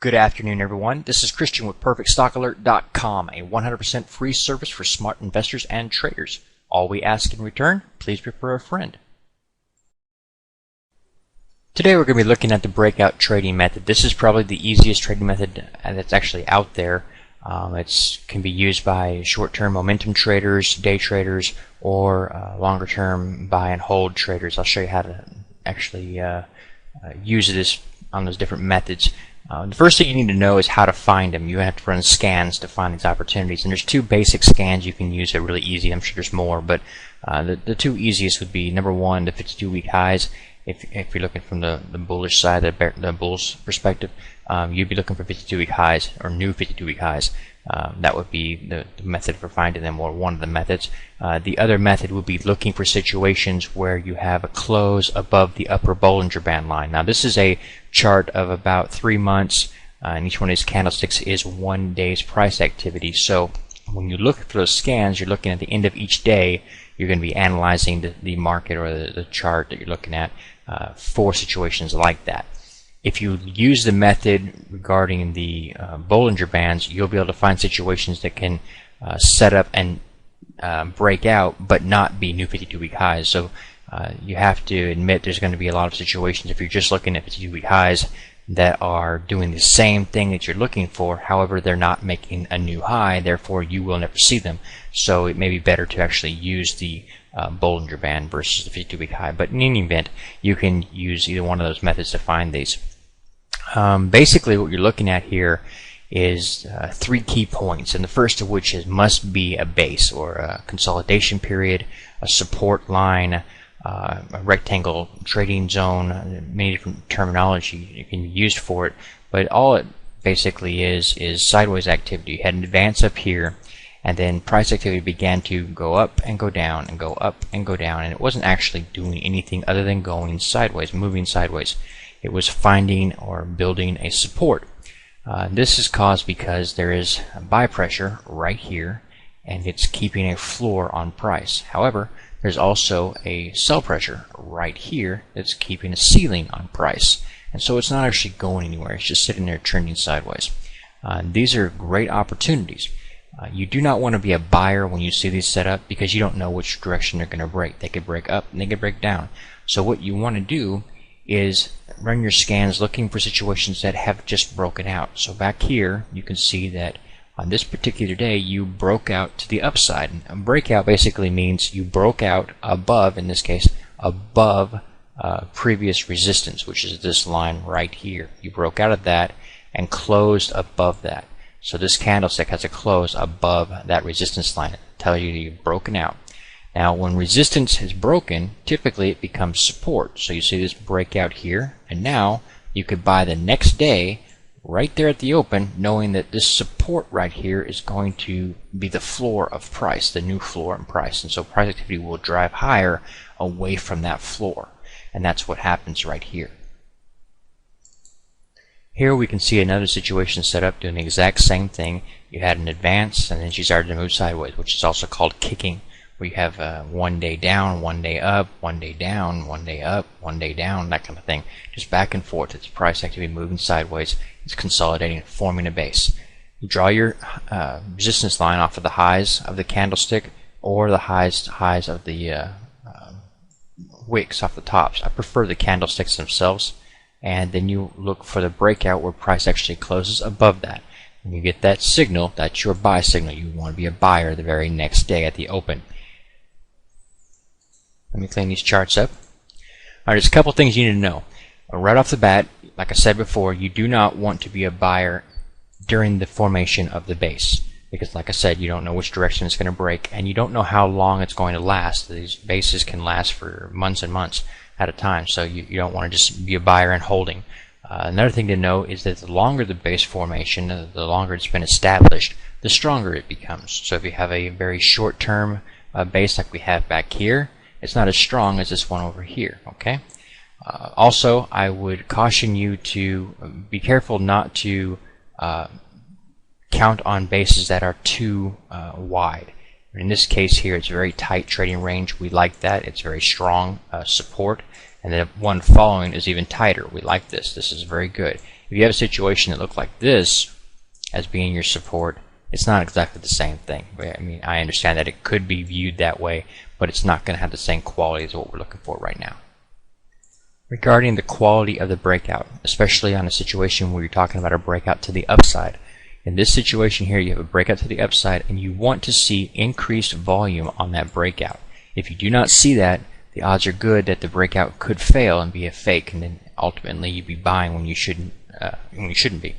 Good afternoon, everyone. This is Christian with PerfectStockAlert.com, a 100% free service for smart investors and traders. All we ask in return, please refer a friend. Today we're going to be looking at the breakout trading method. This is probably the easiest trading method that's actually out there. It can be used by short-term momentum traders, day traders, or longer-term buy and hold traders. I'll show you how to actually use this on those different methods. The first thing you need to know is how to find them. You have to run scans to find these opportunities. And there's two basic scans you can use that are really easy. I'm sure there's more, but the two easiest would be number one, the 52-week highs. If you're looking from the bullish side, the bull's perspective, you'd be looking for 52-week highs or new 52-week highs. That would be the method for finding them, or one of the methods. The other method would be looking for situations where you have a close above the upper Bollinger Band line. Now this is a chart of about 3 months, and each one of these candlesticks is 1 day's price activity. So when you look for those scans, you're looking at the end of each day. You're going to be analyzing the market or the chart that you're looking at for situations like that. If you use the method regarding the Bollinger Bands, you'll be able to find situations that can set up and break out but not be new 52-week highs. So you have to admit there's going to be a lot of situations if you're just looking at 52-week highs that are doing the same thing that you're looking for. However, they're not making a new high, therefore you will never see them. So it may be better to actually use the Bollinger Band versus the 52-week high. But in any event, you can use either one of those methods to find these. Basically what you're looking at here is 3 key points, and the first of which must be a base or a consolidation period, a support line, a rectangle trading zone. Many different terminology can be used for it, but all it basically is sideways activity. You had an advance up here, and then price activity began to go up and go down and go up and go down, and it wasn't actually doing anything other than going sideways, moving sideways. It was finding or building a support. This is caused because there is a buy pressure right here, and it's keeping a floor on price. However, there's also a sell pressure right here that's keeping a ceiling on price. And so it's not actually going anywhere. It's just sitting there trending sideways. These are great opportunities. You do not want to be a buyer when you see these set up, because you don't know which direction they're going to break. They could break up and they could break down. So what you want to do is run your scans looking for situations that have just broken out. So back here you can see that on this particular day you broke out to the upside. And a breakout basically means you broke out above, in this case, above previous resistance, which is this line right here. You broke out of that and closed above that. So this candlestick has a close above that resistance line. It tells you you've broken out. Now when resistance is broken, typically it becomes support. So you see this breakout here, and now you could buy the next day right there at the open, knowing that this support right here is going to be the floor of price, the new floor in price. And so price activity will drive higher away from that floor. And that's what happens right here. Here we can see another situation set up doing the exact same thing. You had an advance, and then she started to move sideways, which is also called kicking, where you have 1 day down, 1 day up, 1 day down, 1 day up, 1 day down, that kind of thing. Just back and forth. It's price activity moving sideways. It's consolidating, forming a base. You draw your resistance line off of the highs of the candlestick or the highs of the wicks off the tops. I prefer the candlesticks themselves. And then you look for the breakout where price actually closes above that. When you get that signal, that's your buy signal. You want to be a buyer the very next day at the open. Let me clean these charts up. Alright, there's a couple things you need to know. Right off the bat, like I said before, you do not want to be a buyer during the formation of the base. Because like I said, you don't know which direction it's going to break, and you don't know how long it's going to last. These bases can last for months and months at a time, so you don't want to just be a buyer and holding. Another thing to know is that the longer the base formation, the longer it's been established, the stronger it becomes. So if you have a very short-term base like we have back here, it's not as strong as this one over here. Okay. Also, I would caution you to be careful not to count on bases that are too wide. In this case here, it's very tight trading range. We like that. It's very strong support. And the one following is even tighter. We like this. This is very good. If you have a situation that looked like this as being your support, it's not exactly the same thing. I mean, I understand that it could be viewed that way, but it's not going to have the same quality as what we're looking for right now. Regarding the quality of the breakout, especially on a situation where you're talking about a breakout to the upside, in this situation here you have a breakout to the upside and you want to see increased volume on that breakout. If you do not see that, the odds are good that the breakout could fail and be a fake, and then ultimately you'd be buying when you shouldn't be.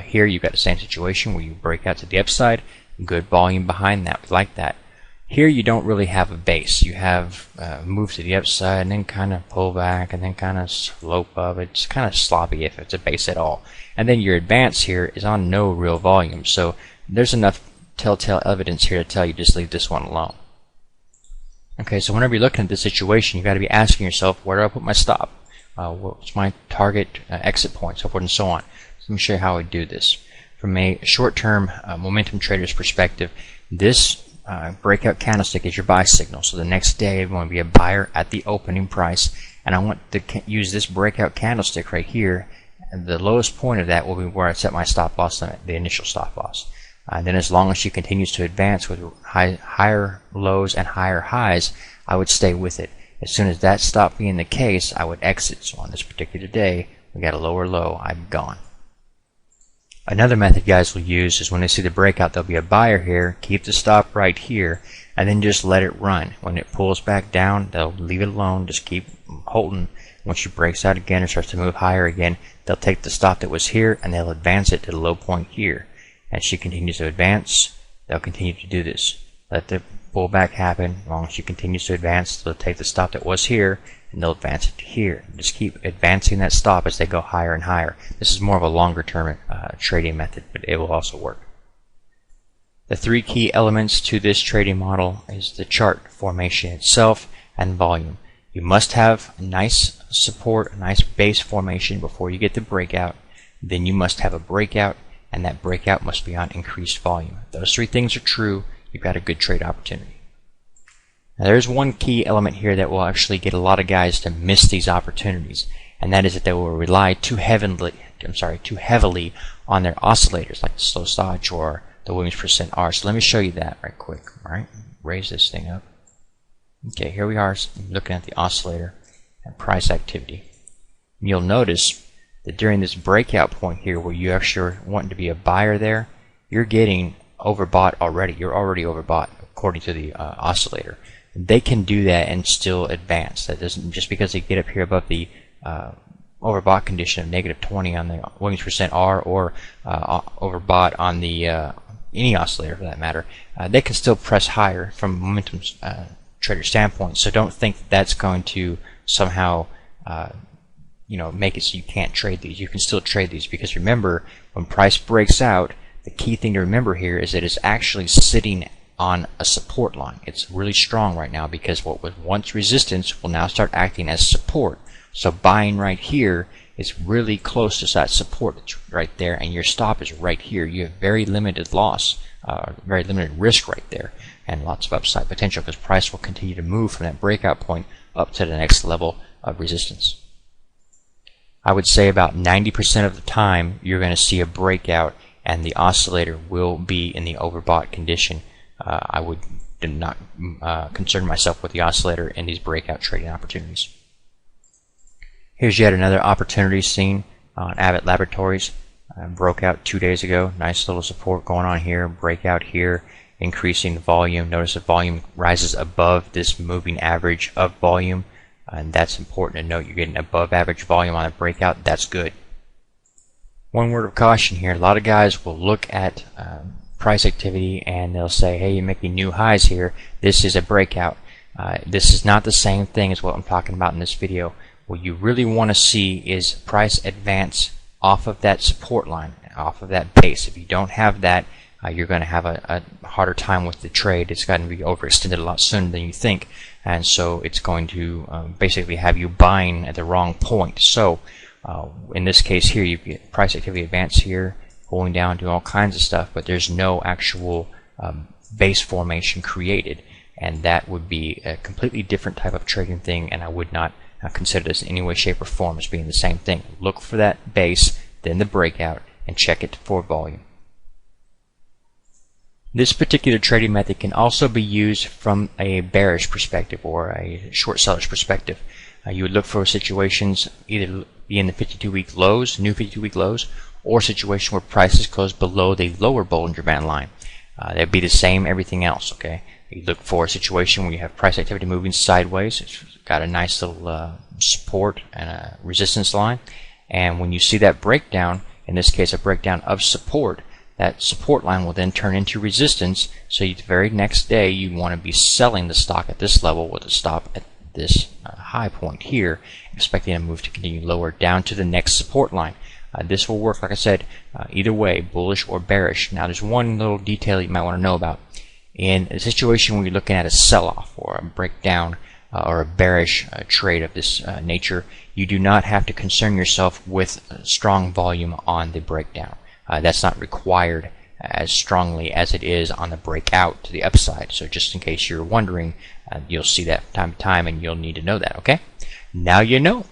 Here you've got the same situation where you break out to the upside, good volume behind that. We like that. Here you don't really have a base. You have move to the upside and then kind of pull back and then kind of slope up. It's kind of sloppy if it's a base at all. And then your advance here is on no real volume. So there's enough telltale evidence here to tell you just leave this one alone. Okay, so whenever you're looking at this situation, you've got to be asking yourself, where do I put my stop? What's my target exit point, so forth and so on. So let me show you how I do this. From a short-term momentum trader's perspective, this breakout candlestick is your buy signal. So the next day I'm going to be a buyer at the opening price, and I want to use this breakout candlestick right here, and the lowest point of that will be where I set my stop loss limit, the initial stop loss. And then as long as she continues to advance with higher lows and higher highs, I would stay with it. As soon as that stopped being the case, I would exit. So on this particular day, we got a lower low, I'm gone. Another method guys will use is when they see the breakout, there'll be a buyer here, keep the stop right here, and then just let it run. When it pulls back down, they'll leave it alone, just keep holding. Once she breaks out again and starts to move higher again, they'll take the stop that was here and they'll advance it to the low point here. As she continues to advance, they'll continue to do this. Let the pullback happen. As long as she continues to advance, they'll take the stop that was here and they'll advance it to here. Just keep advancing that stop as they go higher and higher. This is more of a longer term trading method, but it will also work. The three key elements to this trading model is the chart formation itself and volume. You must have a nice support, a nice base formation before you get the breakout. Then you must have a breakout, and that breakout must be on increased volume. If those three things are true, you've got a good trade opportunity. Now there's one key element here that will actually get a lot of guys to miss these opportunities, and that is that they will rely too heavily on their oscillators like the slow Stodge or the Williams percent R. So let me show you that right quick. All right, raise this thing up. Okay, here we are looking at the oscillator and price activity. And you'll notice that during this breakout point here where you actually want to be a buyer there, you're getting overbought already. You're already overbought according to the oscillator. And they can do that and still advance. That doesn't, just because they get up here above the overbought condition of -20 on the Williams percent R or overbought on the any oscillator for that matter, they can still press higher from a momentum trader standpoint. So don't think that that's going to somehow make it so you can't trade these. You can still trade these, because remember, when price breaks out, the key thing to remember here is that it's actually sitting on a support line. It's really strong right now because what was once resistance will now start acting as support. So buying right here is really close to that support. It's right there, and your stop is right here. You have very limited loss, very limited risk right there, and lots of upside potential because price will continue to move from that breakout point up to the next level of resistance. I would say about 90% of the time you're going to see a breakout and the oscillator will be in the overbought condition. I would not concern myself with the oscillator in these breakout trading opportunities. Here's yet another opportunity seen on Abbott Laboratories. Broke out 2 days ago. Nice little support going on here. Breakout here, increasing the volume. Notice the volume rises above this moving average of volume, and that's important to note. You're getting above average volume on a breakout. That's good. One word of caution here. A lot of guys will look at price activity and they'll say, hey, you're making new highs here. This is a breakout. This is not the same thing as what I'm talking about in this video. What you really want to see is price advance off of that support line, off of that base. If you don't have that, you're going to have a harder time with the trade. It's going to be overextended a lot sooner than you think, and so it's going to basically have you buying at the wrong point. So in this case here, you get price activity advance here, pulling down, doing all kinds of stuff, but there's no actual base formation created, and that would be a completely different type of trading thing, and I would not consider this in any way, shape, or form as being the same thing. Look for that base, then the breakout, and check it for volume. This particular trading method can also be used from a bearish perspective or a short seller's perspective. You would look for situations either be in the 52-week lows, new 52-week lows, or situation where prices close below the lower Bollinger Band line. That'd be the same everything else. Okay, you look for a situation where you have price activity moving sideways. It's got a nice little support and a resistance line, and when you see that breakdown, in this case a breakdown of support, that support line will then turn into resistance. So the very next day you want to be selling the stock at this level with a stop at this high point here, expecting a move to continue lower down to the next support line. This will work, like I said, either way, bullish or bearish. Now there's one little detail you might want to know about. In a situation where you're looking at a sell-off or a breakdown or a bearish trade of this nature, you do not have to concern yourself with strong volume on the breakdown. That's not required as strongly as it is on the breakout to the upside. So just in case you're wondering, you'll see that from time to time and you'll need to know that, okay? Now you know.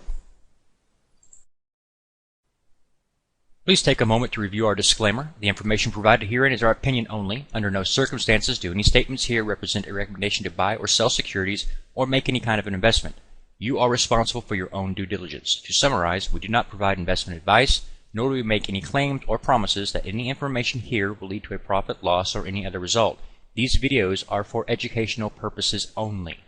Please take a moment to review our disclaimer. The information provided herein is our opinion only. Under no circumstances do any statements here represent a recommendation to buy or sell securities or make any kind of an investment. You are responsible for your own due diligence. To summarize, we do not provide investment advice, nor do we make any claims or promises that any information here will lead to a profit, loss, or any other result. These videos are for educational purposes only.